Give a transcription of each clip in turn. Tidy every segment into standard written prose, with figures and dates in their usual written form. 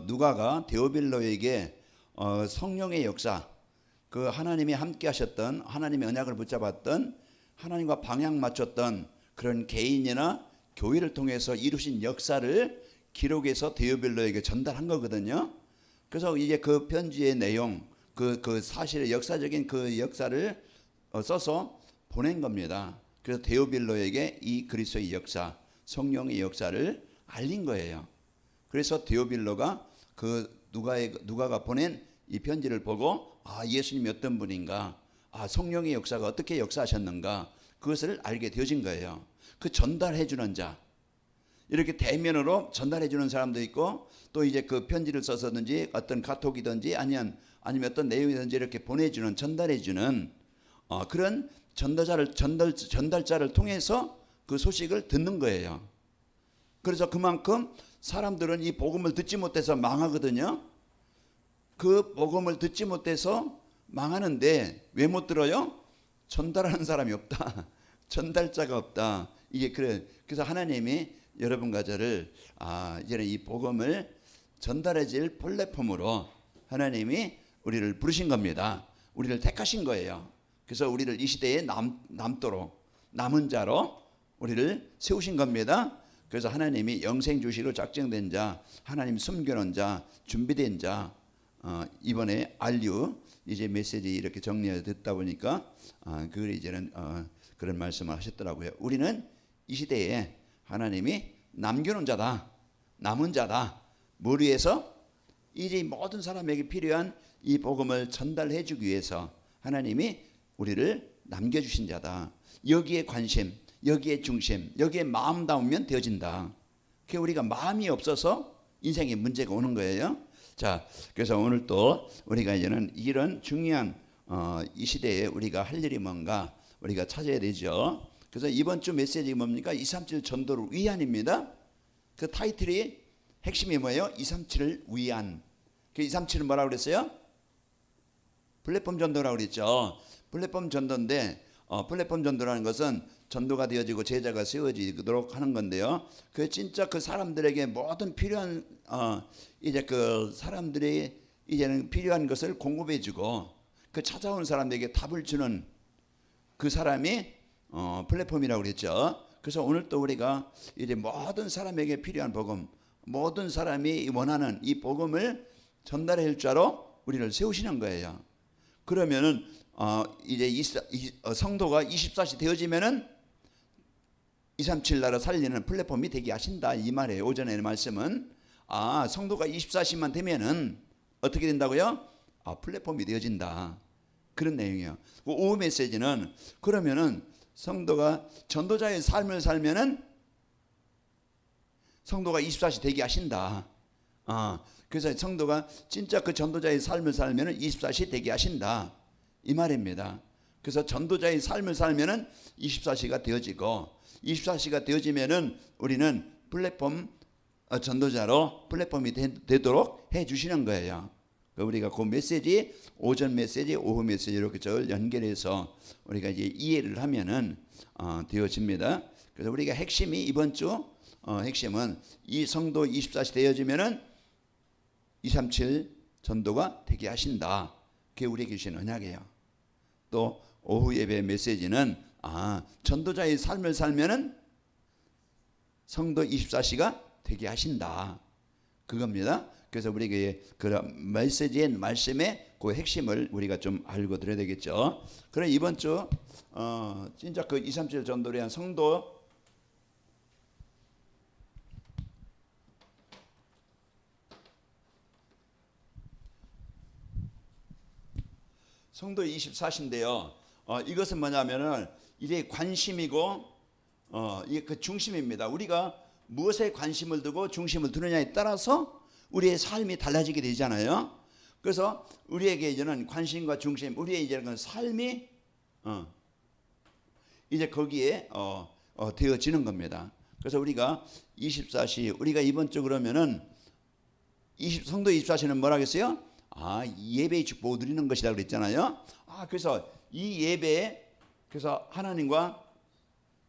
누가가 데오빌로에게 성령의 역사, 그 하나님이 함께 하셨던, 하나님의 언약을 붙잡았던, 하나님과 방향 맞췄던 그런 개인이나 교회를 통해서 이루신 역사를 기록해서 데오빌로에게 전달한 거거든요. 그래서 이제 그 편지의 내용, 그 사실의 역사적인 그 역사를 써서 보낸 겁니다. 그래서 데오빌로에게 이 그리스도의 역사, 성령의 역사를 알린 거예요. 그래서 데오빌로가 그 누가가 보낸 이 편지를 보고 예수님이 어떤 분인가, 성령의 역사가 어떻게 역사하셨는가, 그것을 알게 되어진 거예요. 그 전달해 주는 자, 이렇게 대면으로 전달해 주는 사람도 있고, 또 이제 그 편지를 써서든지 어떤 카톡이든지 아니면 어떤 내용이든지 이렇게 보내주는, 전달해 주는 그런 전달자를 통해서 그 소식을 듣는 거예요. 그래서 그만큼 사람들은 이 복음을 듣지 못해서 망하거든요. 그 복음을 듣지 못해서 망하는데 왜 못 들어요? 전달하는 사람이 없다. 전달자가 없다. 이게 그래. 그래서 하나님이 여러분과 저를 이제는 이 복음을 전달해질 플랫폼으로 하나님이 우리를 부르신 겁니다. 우리를 택하신 거예요. 그래서 우리를 이 시대에 남도록, 남은 자로 우리를 세우신 겁니다. 그래서 하나님이 영생 주시로 작정된 자, 하나님 숨겨놓은 자, 준비된 자, 이번에 알류 이제 메시지 이렇게 정리해 듣다 보니까 그걸 이제는 그런 말씀을 하셨더라고요. 우리는 이 시대에 하나님이 남겨놓은 자다, 남은 자다. 뭘 위해서? 이제 모든 사람에게 필요한 이 복음을 전달해 주기 위해서 하나님이 우리를 남겨주신 자다. 여기에 관심, 여기에 중심, 여기에 마음 담으면 되어진다. 그게 우리가 마음이 없어서 인생에 문제가 오는 거예요. 자, 그래서 오늘 또 우리가 이제는 이런 중요한 이 시대에 우리가 할 일이 뭔가 우리가 찾아야 되죠. 그래서 이번 주 메시지가 뭡니까? 237 전도를 위한입니다. 그 타이틀이 핵심이 뭐예요? 237을 위한. 그 237은 뭐라고 그랬어요? 플랫폼 전도라고 그랬죠. 플랫폼 전도인데 플랫폼 전도라는 것은 전도가 되어지고 제자가 세워지도록 하는 건데요. 그 진짜 그 사람들에게 모든 필요한 이제 그 사람들이 이제는 필요한 것을 공급해주고 그 찾아오는 사람들에게 답을 주는 그 사람이 플랫폼이라고 그랬죠. 그래서 오늘 또 우리가 이제 모든 사람에게 필요한 복음, 모든 사람이 원하는 이 복음을 전달해 줄 자로 우리를 세우시는 거예요. 그러면은 이제 성도가 24시 되어지면은 237 나라 살리는 플랫폼이 되게 하신다 이 말이에요. 오전에 말씀은 성도가 24시만 되면은 어떻게 된다고요? 플랫폼이 되어진다. 그런 내용이에요. 그 오후 메시지는 그러면은 성도가 전도자의 삶을 살면은 성도가 24시 되게 하신다. 그래서 성도가 진짜 그 전도자의 삶을 살면은 24시 되게 하신다. 이 말입니다. 그래서 전도자의 삶을 살면은 24시가 되어지고 24시가 되어지면은 우리는 플랫폼 전도자로 플랫폼이 되도록 해 주시는 거예요. 우리가 그 메시지, 오전 메시지, 오후 메시지 이렇게 저 연결해서 우리가 이제 이해를 하면은 되어집니다. 그래서 우리가 핵심이 이번 주 핵심은 이 성도 24시 되어지면은 237 전도가 되게 하신다. 그게 우리에게 주신 언약이에요. 또 오후 예배 메시지는 전도자의 삶을 살면은 성도 24시가 되게 하신다. 그겁니다. 그래서 우리에게 그 메시지의 말씀의 그 핵심을 우리가 좀 알고 들어야 되겠죠. 그래 이번 주 진짜 그 237 전도를 위한 성도 성도 24시인데요. 이것은 뭐냐면은 이게 관심이고 이게 그 중심입니다. 우리가 무엇에 관심을 두고 중심을 두느냐에 따라서 우리의 삶이 달라지게 되잖아요. 그래서 우리에게 이제는 관심과 중심, 우리의 이제는 삶이 이제 거기에 되어지는 겁니다. 그래서 우리가 24시, 우리가 이번 주 그러면은 성도 24시는 뭐라 그랬어요? 예배의 축복을 누리는 것이다 그랬잖아요. 그래서 이 예배에 그래서 하나님과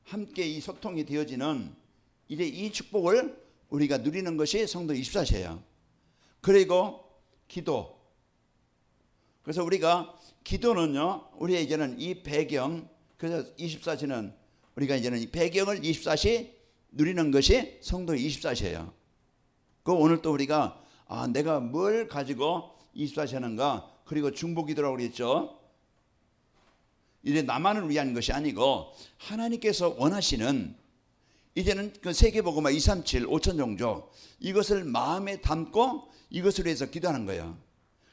함께 이 소통이 되어지는 이제 이 축복을 우리가 누리는 것이 성도 24시예요. 그리고 기도. 그래서 우리가 기도는요, 우리 이제는 이 배경, 그래서 24시는 우리가 이제는 이 배경을 24시 누리는 것이 성도의 24시예요. 그 오늘 또 우리가 내가 뭘 가지고 24시 하는가, 그리고 중보기도라고 그랬죠. 이제 나만을 위한 것이 아니고 하나님께서 원하시는, 이제는 그 세계복음화 237 5천 종족, 이것을 마음에 담고 이것을 위해서 기도하는 거예요.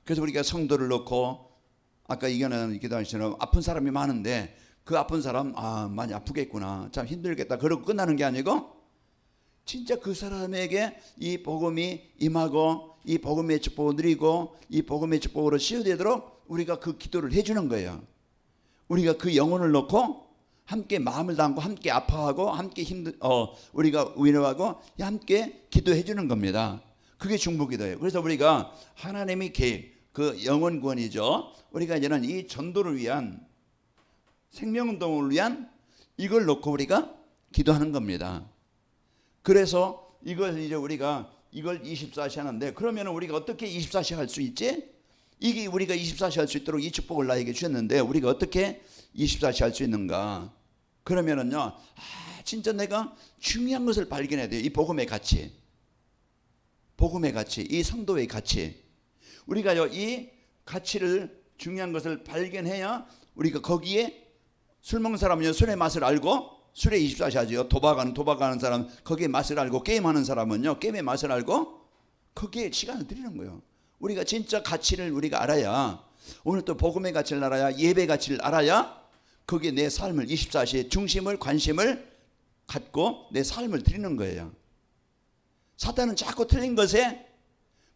그래서 우리가 성도를 놓고 아까 이겨는 기도하시는 아픈 사람이 많은데 그 아픈 사람 많이 아프겠구나, 참 힘들겠다, 그러고 끝나는 게 아니고 진짜 그 사람에게 이 복음이 임하고 이 복음의 축복을 누리고 이 복음의 축복으로 치유되도록 우리가 그 기도를 해주는 거예요. 우리가 그 영혼을 놓고 함께 마음을 담고 함께 아파하고 함께 우리가 위로하고 함께 기도해 주는 겁니다. 그게 중보기도예요. 그래서 우리가 하나님의 계획, 그 영혼 구원이죠. 우리가 이제는 이 전도를 위한, 생명운동을 위한 이걸 놓고 우리가 기도하는 겁니다. 그래서 이걸 이제 우리가 이걸 24시 하는데, 그러면 우리가 어떻게 24시 할 수 있지? 이게 우리가 24시 할 수 있도록 이 축복을 나에게 주셨는데 우리가 어떻게 24시 할 수 있는가? 그러면은요, 진짜 내가 중요한 것을 발견해야 돼요. 이 복음의 가치, 복음의 가치, 이 성도의 가치. 우리가요, 이 가치를, 중요한 것을 발견해야 우리가 거기에, 술 먹는 사람은요 술의 맛을 알고 술에 24시 하죠. 도박하는 사람 거기에 맛을 알고, 게임하는 사람은요 게임의 맛을 알고 거기에 시간을 들이는 거예요. 우리가 진짜 가치를 우리가 알아야, 오늘 또 복음의 가치를 알아야, 예배 가치를 알아야 거기에 내 삶을 24시에 중심을, 관심을 갖고 내 삶을 드리는 거예요. 사탄은 자꾸 틀린 것에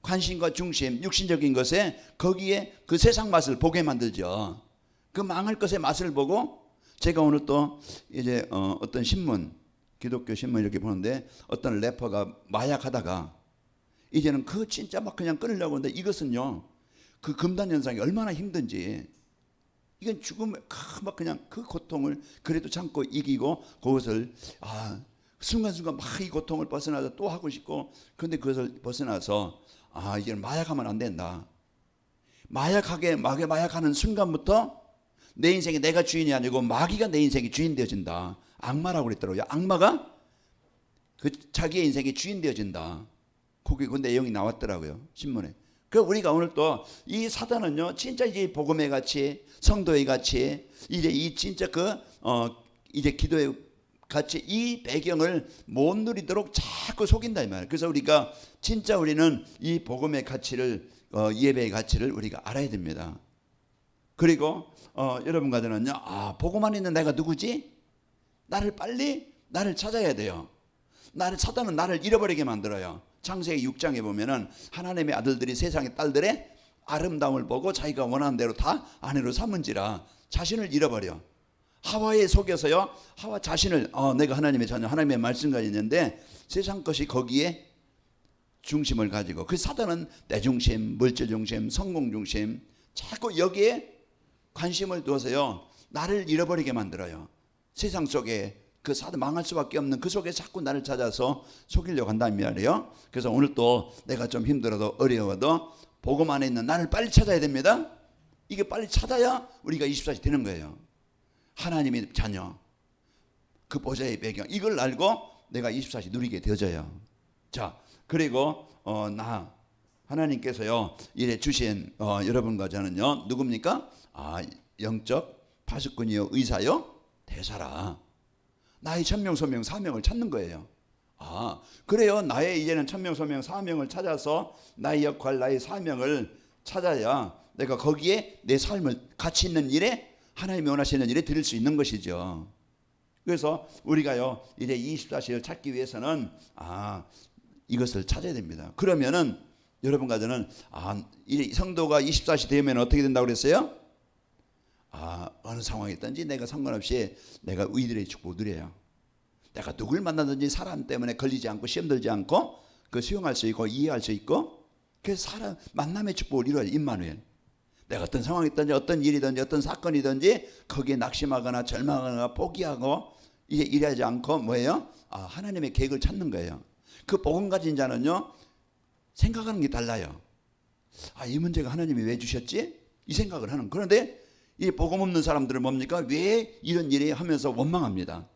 관심과 중심, 육신적인 것에 거기에 그 세상 맛을 보게 만들죠. 그 망할 것의 맛을 보고, 제가 오늘 또 이제 어떤 신문, 기독교 신문 이렇게 보는데 어떤 래퍼가 마약하다가 이제는 그 진짜 막 그냥 끊으려고 하는데, 이것은요 그 금단 현상이 얼마나 힘든지, 이건 죽음의 막 그냥 그 고통을 그래도 참고 이기고 그것을 순간순간 막 이 고통을 벗어나서 또 하고 싶고, 그런데 그것을 벗어나서 이제는 마약하면 안 된다. 마약하는 순간부터 내 인생에 내가 주인이 아니고 마귀가 내 인생의 주인 되어진다. 악마라고 그랬더라고요. 악마가 그 자기의 인생의 주인 되어진다. 거기 그 내용이 나왔더라고요, 신문에. 그 우리가 오늘 또 이 사단은요, 진짜 이제 복음의 가치, 성도의 가치, 이제 이 진짜 이제 기도의 가치, 이 배경을 못 누리도록 자꾸 속인다 이 말이에요. 그래서 우리가 진짜 우리는 이 복음의 가치를, 예배의 가치를 우리가 알아야 됩니다. 그리고 여러분과 저는요, 복음 안에 있는 내가 누구지? 나를 찾아야 돼요. 사단은 나를 잃어버리게 만들어요. 창세기 6장에 보면은 하나님의 아들들이 세상의 딸들의 아름다움을 보고 자기가 원하는 대로 다 아내로 삼은지라 자신을 잃어버려. 하와에 속여서요, 하와 자신을 내가 하나님의 자녀, 하나님의 말씀과 있는데 세상 것이 거기에 중심을 가지고, 그 사단은 내 중심, 물질 중심, 성공 중심, 자꾸 여기에 관심을 두어서요 나를 잃어버리게 만들어요. 세상 속에 그 사단, 망할 수밖에 없는 그 속에 자꾸 나를 찾아서 속이려고 한다는 말이에요. 그래서 오늘 또 내가 좀 힘들어도 어려워도 복음 안에 있는 나를 빨리 찾아야 됩니다. 이게 빨리 찾아야 우리가 24시 되는 거예요. 하나님의 자녀, 그 보좌의 배경, 이걸 알고 내가 24시 누리게 되어져요. 자, 그리고 하나님께서요 이래 주신 여러분과 저는요 누굽니까? 영적 파수꾼이요, 의사요, 대사라. 나의 천명, 소명, 사명을 찾는 거예요. 그래요. 나의 이제는 천명, 소명, 사명을 찾아서 나의 역할, 나의 사명을 찾아야 내가 거기에 내 삶을, 가치 있는 일에, 하나님이 원하시는 일에 드릴 수 있는 것이죠. 그래서 우리가요 이제 24시를 찾기 위해서는 이것을 찾아야 됩니다. 그러면은 여러분과 저는 이 성도가 24시 되면 어떻게 된다고 그랬어요? 어느 상황이 있든지 내가 상관없이 내가 의들의 축복을 누려요. 내가 누굴 만나든지 사람 때문에 걸리지 않고 시험 들지 않고 그 수용할 수 있고 이해할 수 있고, 그래서 사람 만남의 축복을 이루어야 임마누엘. 내가 어떤 상황이 있든지 어떤 일이든지 어떤 사건이든지 거기에 낙심하거나 절망하거나 포기하고 이제 일하지 않고 뭐예요? 하나님의 계획을 찾는 거예요. 그 복음 가진 자는요 생각하는 게 달라요. 이 문제가 하나님이 왜 주셨지? 이 생각을 하는. 그런데 이 복음 없는 사람들은 뭡니까? 왜 이런 일이 하면서 원망합니다.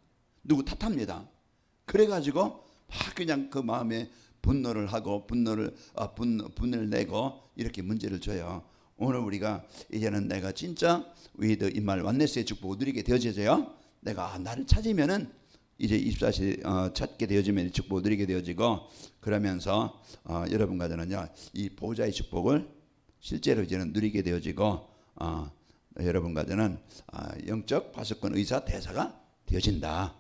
누구 탓합니다. 그래가지고 막 그냥 그 마음에 분노를 하고 분을 내고 이렇게 문제를 줘요. 오늘 우리가 이제는 내가 진짜 위드 이말 완네스의 축복을 누리게 되어져요. 내가 나를 찾으면은 이제 24시 찾게 되어지면 축복을 누리게 되어지고, 그러면서 여러분과 저는요 이 보호자의 축복을 실제로 이제는 누리게 되어지고, 여러분과 저는 영적 파수꾼 의사 대사가 되어진다.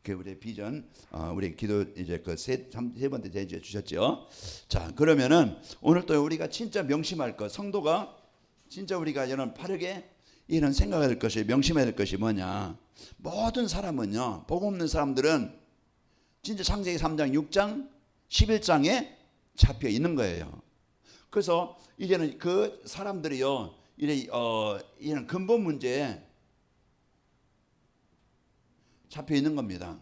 그 우리의 비전, 우리 기도 이제 그 세 번째 제시해 주셨죠. 자, 그러면은 오늘 또 우리가 진짜 명심할 것, 성도가 진짜 우리가 이런 바르게 이런 생각해야 될 것이, 명심해야 될 것이 뭐냐? 모든 사람은요, 복 없는 사람들은 진짜 창세기 3장, 6장, 11장에 잡혀 있는 거예요. 그래서 이제는 그 사람들이요, 이런 근본 문제에 잡혀 있는 겁니다.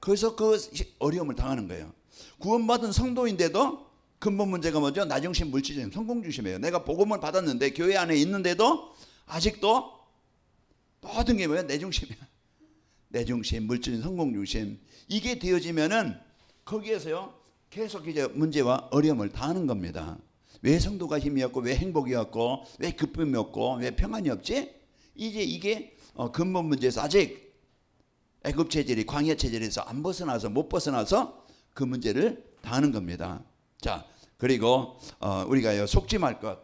그래서 그 어려움을 당하는 거예요. 구원받은 성도인데도 근본 문제가 뭐죠? 나중심, 물질중, 성공중심이에요. 내가 복음을 받았는데 교회 안에 있는데도 아직도 모든 게 뭐야? 내중심이야. 내중심, 물질중, 성공중심. 이게 되어지면은 거기에서요 계속 이제 문제와 어려움을 당하는 겁니다. 왜 성도가 힘이 없고, 왜 행복이 없고, 왜 기쁨이 없고, 왜 평안이 없지? 이제 이게 근본 문제에서 아직 애굽 체질이 광야 체질에서 안 벗어나서, 못 벗어나서 그 문제를 당하는 겁니다. 자, 그리고 우리가 속지 말 것,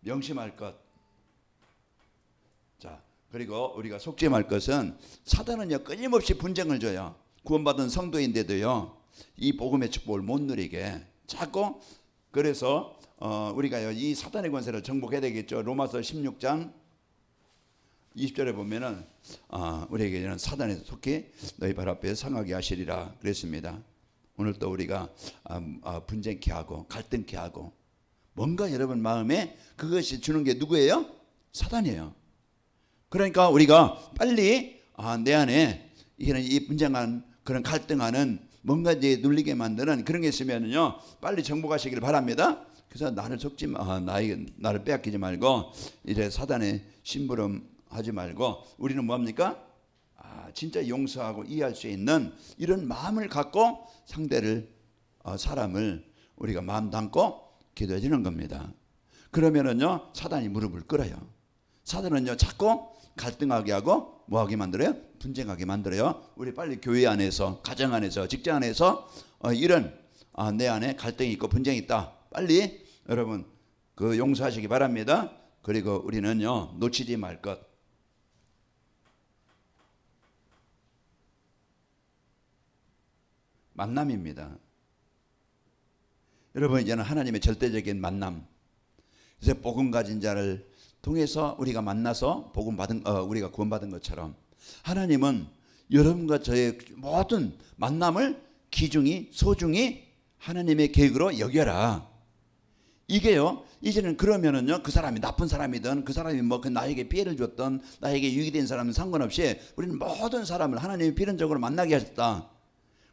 명심할 것. 자, 그리고 우리가 속지 말 것은 사단은요 끊임없이 분쟁을 줘요. 구원받은 성도인데도요 이 복음의 축복을 못 누리게 자꾸. 그래서 우리가 이 사단의 권세를 정복해야 되겠죠. 로마서 16장 20절에 보면은 우리에게는 사단에 속히 너희 발 앞에 상하게 하시리라 그랬습니다. 오늘 또 우리가 분쟁케 하고 갈등케 하고 뭔가 여러분 마음에 그것이 주는 게 누구예요? 사단이에요. 그러니까 우리가 빨리 내 안에 이 분쟁한 그런 갈등하는 뭔가 이제 눌리게 만드는 그런 게 있으면요 빨리 정복하시기를 바랍니다. 그래서 나를 속지 나를 빼앗기지 말고 이제 사단의 심부름 하지 말고 우리는 뭐합니까? 진짜 용서하고 이해할 수 있는 이런 마음을 갖고 상대를 사람을 우리가 마음 담고 기도해 주는 겁니다. 그러면은요 사단이 무릎을 꿇어요. 사단은요 자꾸 갈등하게 하고 뭐하게 만들어요? 분쟁하게 만들어요. 우리 빨리 교회 안에서, 가정 안에서, 직장 안에서 이런 내 안에 갈등이 있고 분쟁이 있다, 빨리 여러분 그 용서하시기 바랍니다. 그리고 우리는요 놓치지 말 것, 만남입니다. 여러분 이제는 하나님의 절대적인 만남, 이제 복음 가진 자를 통해서 우리가 만나서 복음 받은 우리가 구원받은 것처럼 하나님은 여러분과 저의 모든 만남을 귀중히 소중히 하나님의 계획으로 여겨라. 이게요 이제는 그러면은요 그 사람이 나쁜 사람이든 그 사람이 뭐 그 나에게 피해를 줬던 나에게 유익이 된 사람은 상관없이 우리는 모든 사람을 하나님이 필연적으로 만나게 하셨다.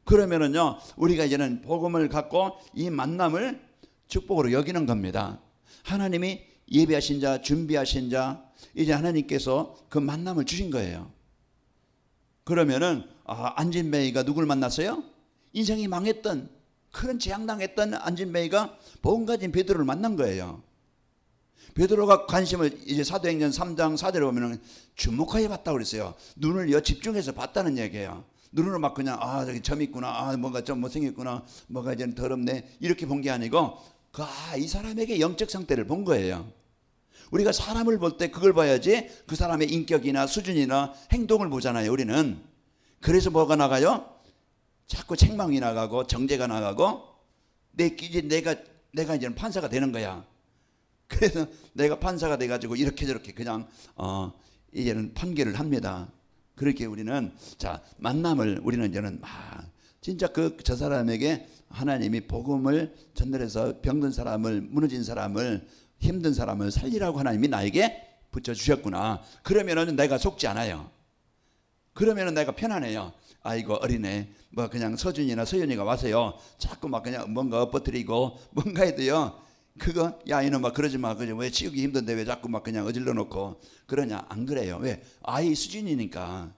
그러면은요 우리가 이제는 복음을 갖고 이 만남을 축복으로 여기는 겁니다. 하나님이 예배하신 자, 준비하신 자, 이제 하나님께서 그 만남을 주신 거예요. 그러면은 안진뱅이가 누굴 만났어요? 인생이 망했던, 그런 재앙당했던 안진뱅이가 복음 가진 베드로를 만난 거예요. 베드로가 관심을 이제 사도행전 3장 4절에 보면은 주목하여 봤다고 그랬어요. 눈을 집중해서 봤다는 얘기예요. 눈으로 막 그냥 저기 점 있구나, 뭔가 좀 못생겼구나, 뭐가 이제 더럽네, 이렇게 본 게 아니고 이 사람에게 영적 상태를 본 거예요. 우리가 사람을 볼 때 그걸 봐야지 그 사람의 인격이나 수준이나 행동을 보잖아요, 우리는. 그래서 뭐가 나가요? 자꾸 책망이 나가고 정죄가 나가고 내가 이제는 판사가 되는 거야. 그래서 내가 판사가 돼가지고 이렇게 저렇게 그냥 이제는 판결을 합니다. 그렇게 우리는 만남을 우리는 이제는 진짜 저 사람에게 하나님이 복음을 전달해서 병든 사람을, 무너진 사람을, 힘든 사람을 살리라고 하나님이 나에게 붙여주셨구나. 그러면은 내가 속지 않아요. 그러면은 내가 편안해요. 아이고 어리네 뭐 그냥 서준이나 서윤이가 와서요 자꾸 막 그냥 뭔가 엎어뜨리고 뭔가 해도요 그거 야 이놈아 그러지 마 그지 왜 치우기 힘든데 왜 자꾸 막 그냥 어질러 놓고 그러냐 안 그래요 왜 아이 수준이니까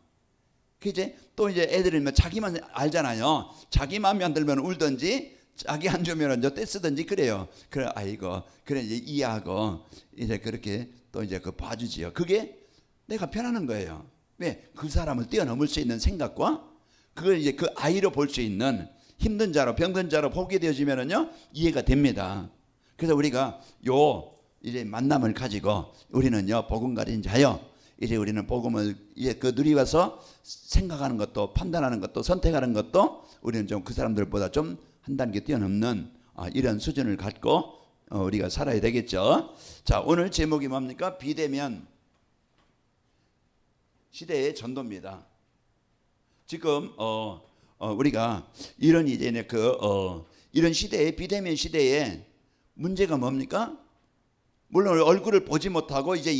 그 이제 또 이제 애들이 자기만 알잖아요 자기 마음에 안 들면 울든지 자기 안 주면 이제 떼쓰든지 그래요 그래 아이고 그래 이제 이해하고 이제 그렇게 또 이제 그 봐주지요 그게 내가 편하는 거예요 왜 그 사람을 뛰어넘을 수 있는 생각과 그걸 이제 그 아이로 볼 수 있는 힘든 자로 병든 자로 보게 되어지면은요 이해가 됩니다. 그래서 우리가 요 이제 만남을 가지고 우리는요 복음 가진 자요 이제 우리는 복음을 이제 그 누리와서 생각하는 것도 판단하는 것도 선택하는 것도 우리는 좀 그 사람들보다 좀 한 단계 뛰어넘는 이런 수준을 갖고 우리가 살아야 되겠죠. 자 오늘 제목이 뭡니까? 비대면 시대의 전도입니다. 지금 우리가 이런 이제 이런 시대에 비대면 시대에 문제가 뭡니까? 물론 얼굴을 보지 못하고 이제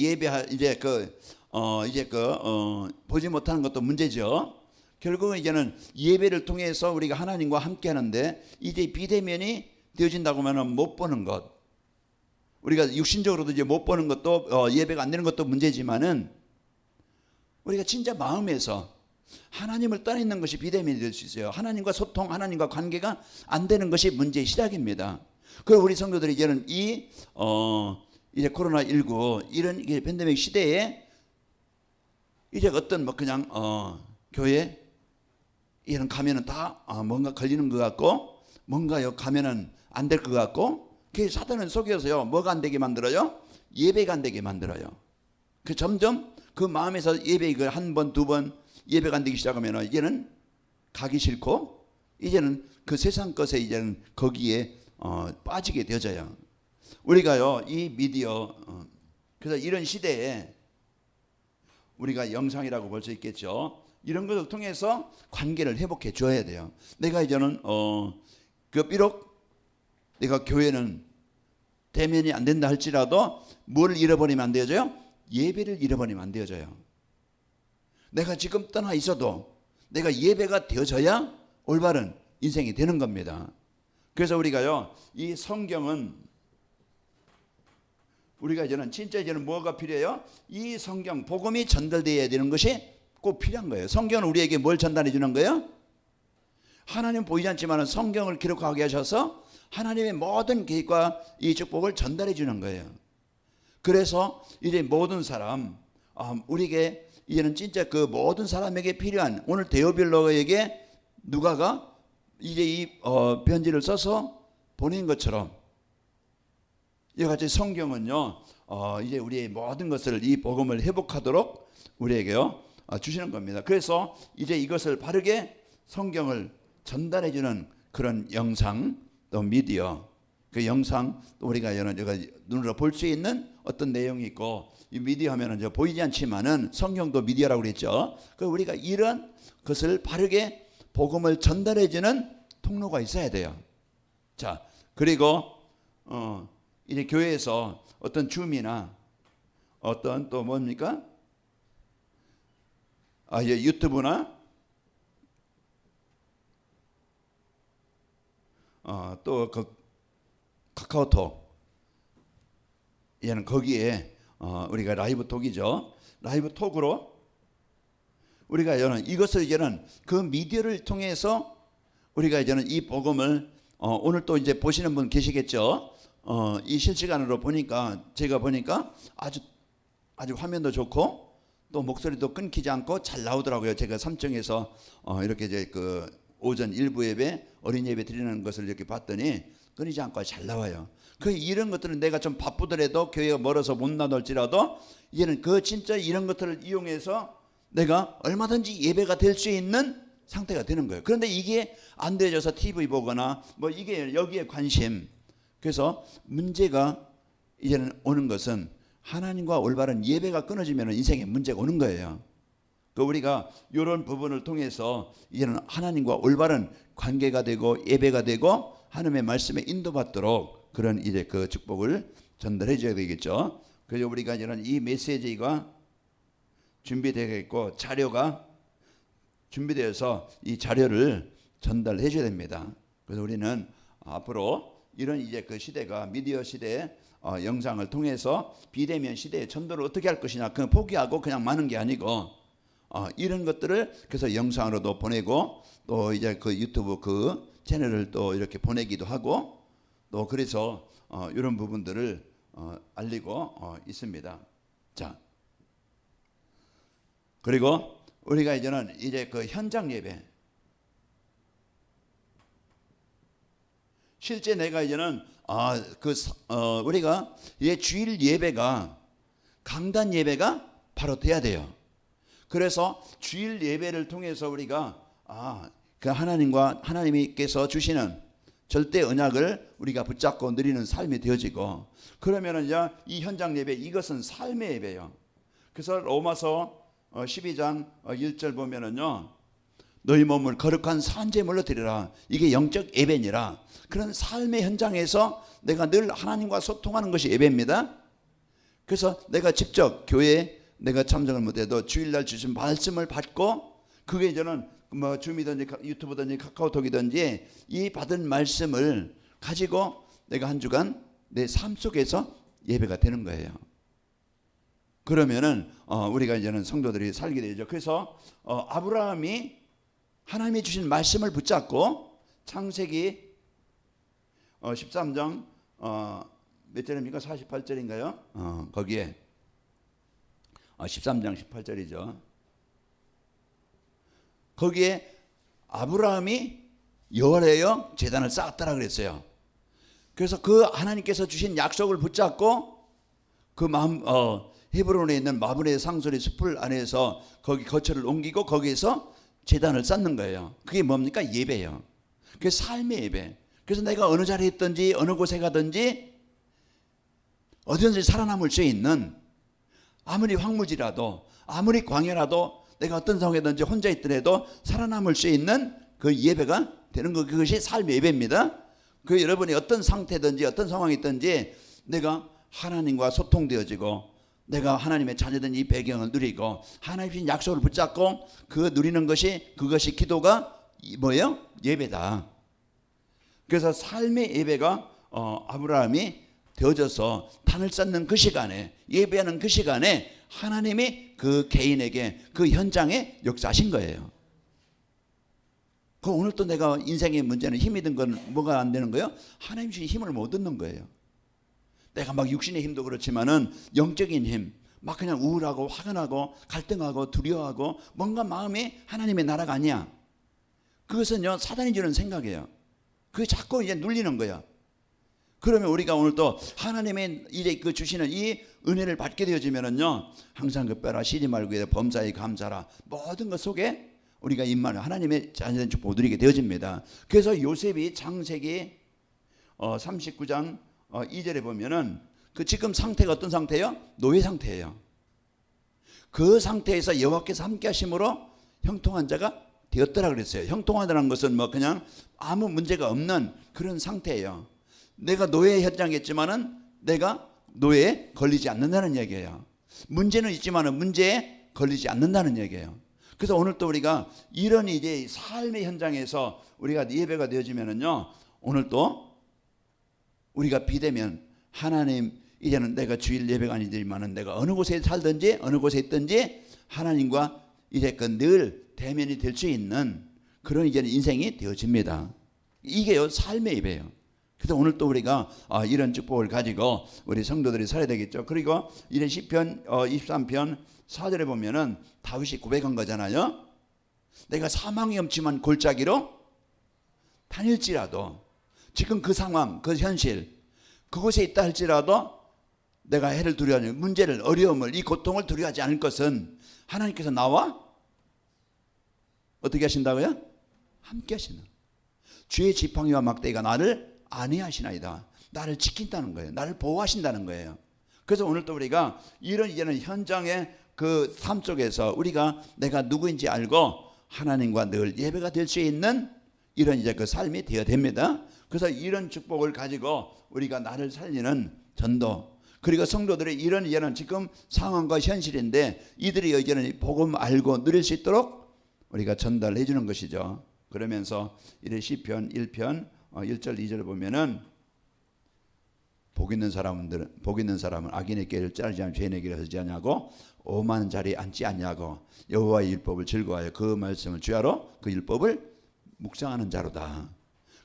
보지 못하는 것도 문제죠. 결국은 이제는 예배를 통해서 우리가 하나님과 함께 하는데 이제 비대면이 되어진다고 하면 못 보는 것. 우리가 육신적으로도 이제 못 보는 것도 예배가 안 되는 것도 문제지만은 우리가 진짜 마음에서 하나님을 떠나있는 것이 비대면이 될 수 있어요. 하나님과 소통, 하나님과 관계가 안 되는 것이 문제의 시작입니다. 그리고 우리 성도들이 이제는 이제 코로나19 이런 팬데믹 시대에 이제 어떤 뭐 그냥 교회 이런 가면은 다 뭔가 걸리는 것 같고 뭔가 여기 가면은 안 될 것 같고 그 사단은 속여서요 뭐가 안 되게 만들어요? 예배가 안 되게 만들어요. 그 점점 그 마음에서 예배 이걸 한 번, 두 번 예배가 안 되기 시작하면 이제는 가기 싫고 이제는 그 세상 것에 이제는 거기에 빠지게 되어져요. 우리가요 이 미디어 그래서 이런 시대에 우리가 영상이라고 볼 수 있겠죠. 이런 것을 통해서 관계를 회복해 줘야 돼요. 내가 이제는 비록 내가 교회는 대면이 안 된다 할지라도 뭘 잃어버리면 안 되어져요? 예배를 잃어버리면 안 되어져요. 내가 지금 떠나 있어도 내가 예배가 되어져야 올바른 인생이 되는 겁니다. 그래서 우리가요 이 성경은 우리가 이제는 뭐가 필요해요? 이 성경 복음이 전달되어야 되는 것이 꼭 필요한 거예요. 성경은 우리에게 뭘 전달해 주는 거예요? 하나님 보이지 않지만 성경을 기록하게 하셔서 하나님의 모든 계획과 이 축복을 전달해 주는 거예요. 그래서 이제 모든 사람 우리에게 이제는 진짜 그 모든 사람에게 필요한 오늘 데오빌로에게 누가가 이제 이 편지를 써서 보낸 것처럼 이와 같이 성경은요 이제 우리의 모든 것을 이 복음을 회복하도록 우리에게요 주시는 겁니다. 그래서 이제 이것을 바르게 성경을 전달해 주는 그런 영상 또 미디어 그 영상 또 우리가 눈으로 볼 수 있는 어떤 내용이 있고 이 미디어 하면은 보이지 않지만은 성경도 미디어라고 그랬죠. 그 우리가 이런 것을 바르게 복음을 전달해 주는 통로가 있어야 돼요. 자 그리고 이제 교회에서 어떤 줌이나 어떤 또 뭡니까? 이제 유튜브나 또 그 카카오톡 얘는 거기에 우리가 라이브 톡이죠. 라이브 톡으로 우리가 이것을 이제는 그 미디어를 통해서 우리가 이제는 이 복음을 오늘 또 이제 보시는 분 계시겠죠. 이 실시간으로 보니까 제가 보니까 아주 화면도 좋고 또 목소리도 끊기지 않고 잘 나오더라고요. 제가 3층에서 이렇게 이제 그 오전 일부 예배 어린 예배 드리는 것을 이렇게 봤더니 끊이지 않고 잘 나와요. 그 이런 것들은 내가 좀 바쁘더라도 교회가 멀어서 못 나올지라도 이제는 그 진짜 이런 것들을 이용해서 내가 얼마든지 예배가 될 수 있는 상태가 되는 거예요. 그런데 이게 안 되어져서 TV 보거나 뭐 이게 여기에 관심. 그래서 문제가 이제는 오는 것은 하나님과 올바른 예배가 끊어지면 인생에 문제가 오는 거예요. 그 우리가 이런 부분을 통해서 이제는 하나님과 올바른 관계가 되고 예배가 되고 하나님의 말씀에 인도받도록 그런 이제 그 축복을 전달해 줘야 되겠죠. 그래서 우리가 이제는 이 메시지가 준비되어 있고 자료가 준비되어서 이 자료를 전달해 줘야 됩니다. 그래서 우리는 앞으로 이런 이제 그 시대가 미디어 시대 영상을 통해서 비대면 시대의 전도를 어떻게 할 것이냐, 그냥 포기하고 그냥 마는 게 아니고 이런 것들을 그래서 영상으로도 보내고 또 이제 그 유튜브 그 채널을 또 이렇게 보내기도 하고 또 그래서 이런 부분들을 알리고 있습니다. 자, 그리고 우리가 이제는 이제 그 현장 예배, 실제 내가 이제는 우리가 이제 주일 예배가 강단 예배가 바로 돼야 돼요. 그래서 주일 예배를 통해서 우리가 그 하나님께서 주시는 절대 언약을 우리가 붙잡고 누리는 삶이 되어지고, 그러면은 이제 이 현장 예배, 이것은 삶의 예배예요. 그래서 로마서 12장 1절 보면은요, 너희 몸을 거룩한 산제물로 드리라. 이게 영적 예배니라. 그런 삶의 현장에서 내가 늘 하나님과 소통하는 것이 예배입니다. 그래서 내가 직접 교회에 내가 참석을 못해도 주일날 주신 말씀을 받고, 그게 이제는 뭐 줌이든지 유튜브든지 카카오톡이든지 이 받은 말씀을 가지고 내가 한 주간 내 삶 속에서 예배가 되는 거예요. 그러면은 우리가 이제는 성도들이 살게 되죠. 그래서 아브라함이 하나님이 주신 말씀을 붙잡고 창세기 13장 몇 절입니까? 48절인가요? 거기에 13장 18절이죠. 거기에 아브라함이 여호와여 제단을 쌓았다라 그랬어요. 그래서 그 하나님께서 주신 약속을 붙잡고 그 헤브론에 있는 마므레 상소리 숲을 안에서 거기 거처를 옮기고 거기에서 제단을 쌓는 거예요. 그게 뭡니까? 예배예요. 그게 삶의 예배. 그래서 내가 어느 자리에 있든지 어느 곳에 가든지 어디든지 살아남을 수 있는, 아무리 황무지라도 아무리 광야라도 내가 어떤 상황이든지 혼자 있더라도 살아남을 수 있는 그 예배가 되는 것, 그것이 삶의 예배입니다. 그 여러분이 어떤 상태든지 어떤 상황이 있든지 내가 하나님과 소통되어지고 내가 하나님의 자녀된 이 배경을 누리고 하나님의 약속을 붙잡고 그 누리는 것이, 그것이 기도가 뭐예요? 예배다. 그래서 삶의 예배가 아브라함이 되어져서 단을 쌓는 그 시간에, 예배하는 그 시간에 하나님이 그 개인에게 그 현장에 역사하신 거예요. 그 오늘 또 내가 인생의 문제는 힘이 든 건 뭐가 안 되는 거예요? 하나님 주신 힘을 못 얻는 거예요. 내가 막 육신의 힘도 그렇지만은 영적인 힘, 막 그냥 우울하고 화가 나고 갈등하고 두려워하고 뭔가 마음이 하나님의 나라가 아니야. 그것은요 사단이 주는 생각이에요. 그게 자꾸 이제 눌리는 거야. 그러면 우리가 오늘 또 하나님의 이제 그 주시는 이 은혜를 받게 되어지면은요, 항상 급배라 쉬지 말고 범사에 감사라, 모든 것 속에 우리가 임마는 하나님의 자녀된 축복을 누리게 되어집니다. 그래서 요셉이 창세기 39장 2절에 보면은 그 지금 상태가 어떤 상태예요? 노예 상태예요. 그 상태에서 여호와께서 함께 하심으로 형통한 자가 되었더라 그랬어요. 형통하다는 것은 뭐 그냥 아무 문제가 없는 그런 상태예요. 내가 노예 현장에 있지만은 내가 노예에 걸리지 않는다는 얘기예요. 문제는 있지만은 문제에 걸리지 않는다는 얘기예요. 그래서 오늘 또 우리가 이런 이제 삶의 현장에서 우리가 예배가 되어지면은요, 오늘 또 우리가 비대면 하나님, 이제는 내가 주일 예배가 아니지만은 내가 어느 곳에 살든지 어느 곳에 있든지 하나님과 이제 그 늘 대면이 될 수 있는 그런 이제는 인생이 되어집니다. 이게요 삶의 예배예요. 그래서 오늘 또 우리가 이런 축복을 가지고 우리 성도들이 살아야 되겠죠. 그리고 이런 시편 23편 4절에 보면은 다윗이 고백한 거잖아요. 내가 사망이 엄침한 골짜기로 다닐지라도, 지금 그 상황, 그 현실, 그곳에 있다 할지라도 내가 해를 두려워하지, 문제를, 어려움을, 이 고통을 두려워하지 않을 것은 하나님께서 나와 어떻게 하신다고요? 함께 하시는, 주의 지팡이와 막대기가 나를 안위하시나이다. 나를 지킨다는 거예요. 나를 보호하신다는 거예요. 그래서 오늘 또 우리가 이런 이제는 현장의 그 삶 속에서 우리가 내가 누구인지 알고 하나님과 늘 예배가 될 수 있는 이런 이제 그 삶이 되어야 됩니다. 그래서 이런 축복을 가지고 우리가 나를 살리는 전도, 그리고 성도들이 이런 이제는 지금 상황과 현실인데 이들이 이제는 복음 알고 누릴 수 있도록 우리가 전달해 주는 것이죠. 그러면서 이래 시편 1편 1절 2절 보면은 복 있는 사람은 악인의 길을 짜르지 않고 죄인의 길을 서지 않냐고 오만한 자리에 앉지 않냐고 여호와의 율법을 즐거워하여 그 말씀을 주야로 그 율법을 묵상하는 자로다.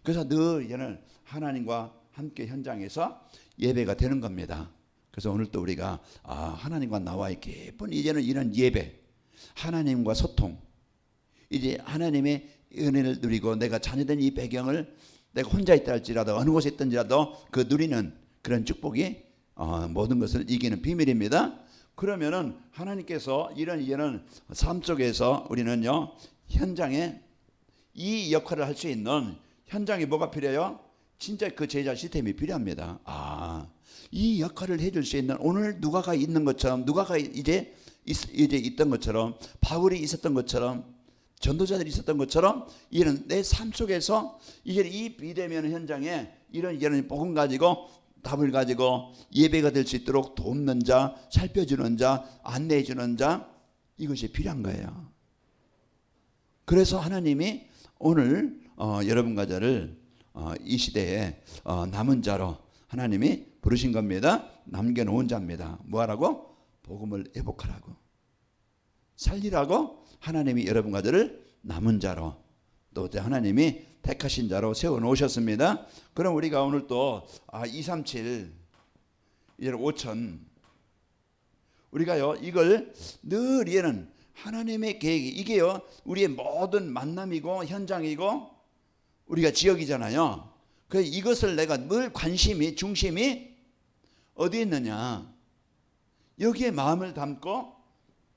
그래서 늘 이제는 하나님과 함께 현장에서 예배가 되는 겁니다. 그래서 오늘 또 우리가 하나님과 나와의 깊은 이제는 이런 예배, 하나님과 소통, 이제 하나님의 은혜를 누리고 내가 자녀된 이 배경을 내가 혼자 있다 할지라도 어느 곳에 있든지라도 그 누리는 그런 축복이 모든 것을 이기는 비밀입니다. 그러면은 하나님께서 이런 삶 속에서 우리는요 현장에 이 역할을 할 수 있는 현장에 뭐가 필요해요? 진짜 그 제자 시스템이 필요합니다. 이 역할을 해줄 수 있는 오늘 누가가 있는 것처럼 누가가 이제 있던 것처럼 바울이 있었던 것처럼 전도자들이 있었던 것처럼 이런 내 삶 속에서 이제 이 비대면 현장에 이런 복음 가지고 답을 가지고 예배가 될 수 있도록 돕는 자, 살펴주는 자, 안내해 주는 자 이것이 필요한 거예요. 그래서 하나님이 오늘 여러분과 저를 이 시대에 남은 자로 하나님이 부르신 겁니다. 남겨놓은 자입니다. 뭐하라고? 복음을 회복하라고 살리라고 하나님이 여러분과 저를 남은 자로 또 하나님이 택하신 자로 세워놓으셨습니다. 그럼 우리가 오늘 또 237 이제 5천 우리가요 이걸 늘 이해는 하나님의 계획이 이게요 우리의 모든 만남이고 현장이고 우리가 지역이잖아요. 그래서 이것을 내가 늘 관심이 중심이 어디에 있느냐 여기에 마음을 담고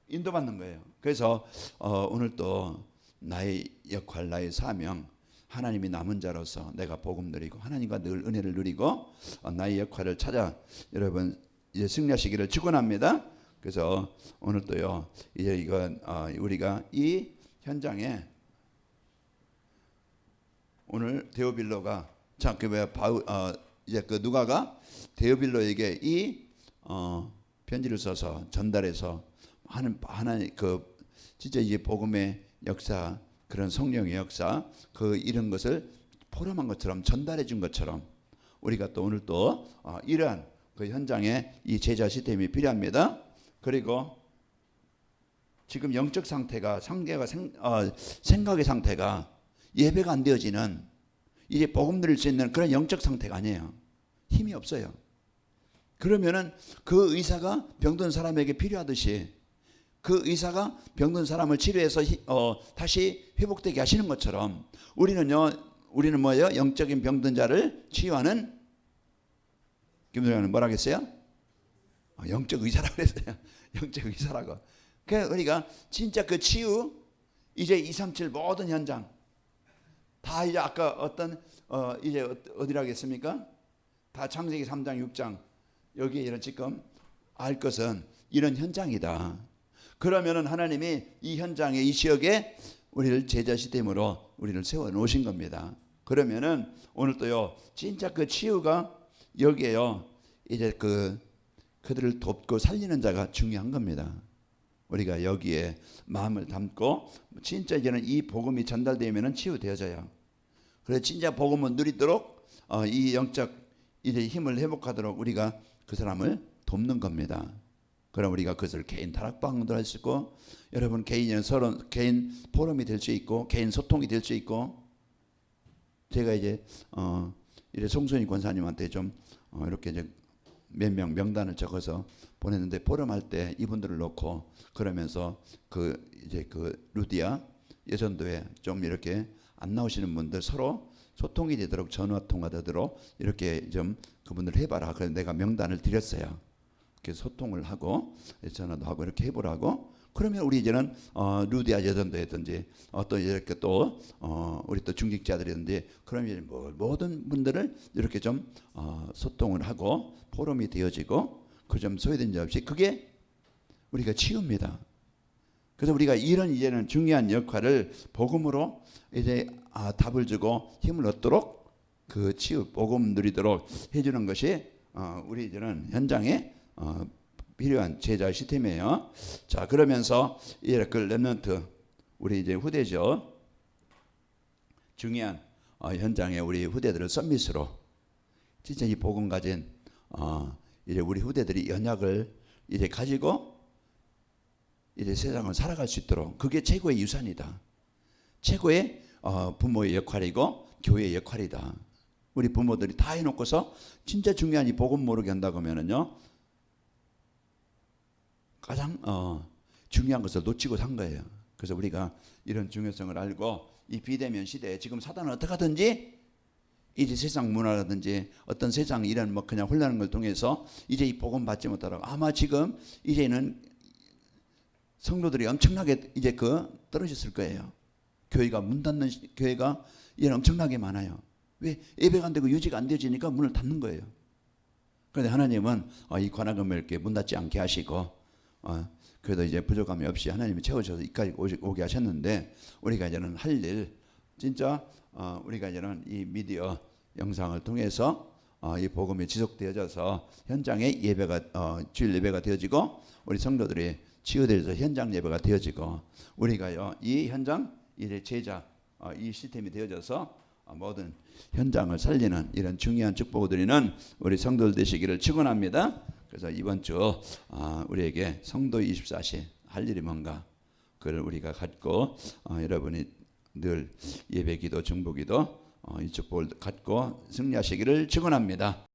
인도받는 거예요. 그래서 오늘 또 나의 역할 나의 사명 하나님이 남은 자로서 내가 복음 누리고 하나님과 늘 은혜를 누리고 나의 역할을 찾아 여러분 이제 승리하시기를 축원합니다. 그래서 오늘 또요 이제 이건 우리가 이 현장에 오늘 데오빌로가 이제 그 누가가 데오빌로에게 이 편지를 써서 전달해서 하나님 그 진짜 이제 복음의 역사 그런 성령의 역사 그 이런 것을 포럼한 것처럼 전달해 준 것처럼 우리가 또 오늘 또 이러한 그 현장에 이 제자 시스템이 필요합니다. 그리고 지금 영적 상태가 생각의 상태가 예배가 안 되어지는 이제 복음 드릴 수 있는 그런 영적 상태가 아니에요. 힘이 없어요. 그러면은 그 의사가 병든 사람에게 필요하듯이 그 의사가 병든 사람을 치료해서 다시 회복되게 하시는 것처럼 우리는 뭐예요? 영적인 병든 자를 치유하는 김도영은 뭐라 그랬어요? 영적 의사라고 그랬어요. 영적 의사라고. 그러니까 우리가 진짜 그 치유 이제 237 모든 현장 다 이제 아까 어떤 이제 어디라고 했습니까? 다 창세기 3장 6장 여기에 이런 지금 알 것은 이런 현장이다. 그러면은 하나님이 이 현장에 이 지역에 우리를 제자 시스템으로 우리를 세워 놓으신 겁니다. 그러면은 오늘 또요 진짜 그 치유가 여기에요 이제 그들을 돕고 살리는 자가 중요한 겁니다. 우리가 여기에 마음을 담고 진짜 이제는 이 복음이 전달되면은 치유되어져요. 그래서 진짜 복음을 누리도록 이 영적 이제 힘을 회복하도록 우리가 그 사람을 돕는 겁니다. 그럼 우리가 그것을 개인 다락방도 할 수 있고 여러분 개인은 서로 개인 포럼이 될 수 있고 개인 소통이 될 수 있고 제가 이제 송순희 권사님한테 좀 이렇게 이제 몇 명 명단을 적어서 보냈는데 포럼할 때 이분들을 놓고 그러면서 이제 루디아 예전도에 좀 이렇게 안 나오시는 분들 서로 소통이 되도록 전화 통화되도록 이렇게 좀 그분들 해봐라. 그래서 내가 명단을 드렸어요. 이렇게 소통을 하고 전화도 하고 이렇게 해보라고. 그러면 우리 이제는 루디아 예전도였든지 또 이렇게 또 우리 또 중직자들이든지 그러면 이제 모든 분들을 이렇게 좀 소통을 하고 포럼이 되어지고 그 점 소외된 점 없이 그게 우리가 치유입니다. 그래서 우리가 이런 이제는 중요한 역할을 복음으로 이제 답을 주고 힘을 얻도록 그 치유 복음 누리도록 해주는 것이 우리 이제는 현장에 필요한 제자 시스템이에요. 자 그러면서 이제 그 렘넌트 우리 이제 후대죠. 중요한 현장에 우리 후대들을 서밋으로 진짜 이 복음 가진 이제 우리 후대들이 연약을 이제 가지고 이제 세상을 살아갈 수 있도록 그게 최고의 유산이다. 최고의 부모의 역할이고 교회의 역할이다. 우리 부모들이 다 해놓고서 진짜 중요한 이 복음 모르게 한다고 하면은요 가장 중요한 것을 놓치고 산 거예요. 그래서 우리가 이런 중요성을 알고 이 비대면 시대에 지금 사단은 어떻게 하든지 이제 세상 문화라든지 어떤 세상 이런 뭐 그냥 혼란한 걸 통해서 이제 이 복음 받지 못하라고 아마 지금 이제는 성도들이 엄청나게 이제 떨어졌을 거예요. 교회가 문 닫는 교회가 이제 엄청나게 많아요. 왜? 예배가 안 되고 유지가 안 되지니까 문을 닫는 거예요. 그런데 하나님은 이 관악음을 이렇게 문 닫지 않게 하시고 그래도 이제 부족함이 없이 하나님이 채워주셔서 이까지 오게 하셨는데 우리가 이제는 할 일 진짜 우리가 이제는 이 미디어 영상을 통해서 이 복음이 지속되어져서 현장의 예배가 주일 예배가 되어지고 우리 성도들이 치유되어서 현장 예배가 되어지고 우리가요 이 현장 이제 제자 이 시스템이 되어져서 모든 현장을 살리는 이런 중요한 축복을 드리는 우리 성도들 되시기를 축원합니다. 그래서 이번 주 우리에게 성도 24시 할 일이 뭔가 그걸 우리가 갖고 여러분이 늘 예배기도 중보기도 이 축복을 갖고 승리하시기를 축원합니다.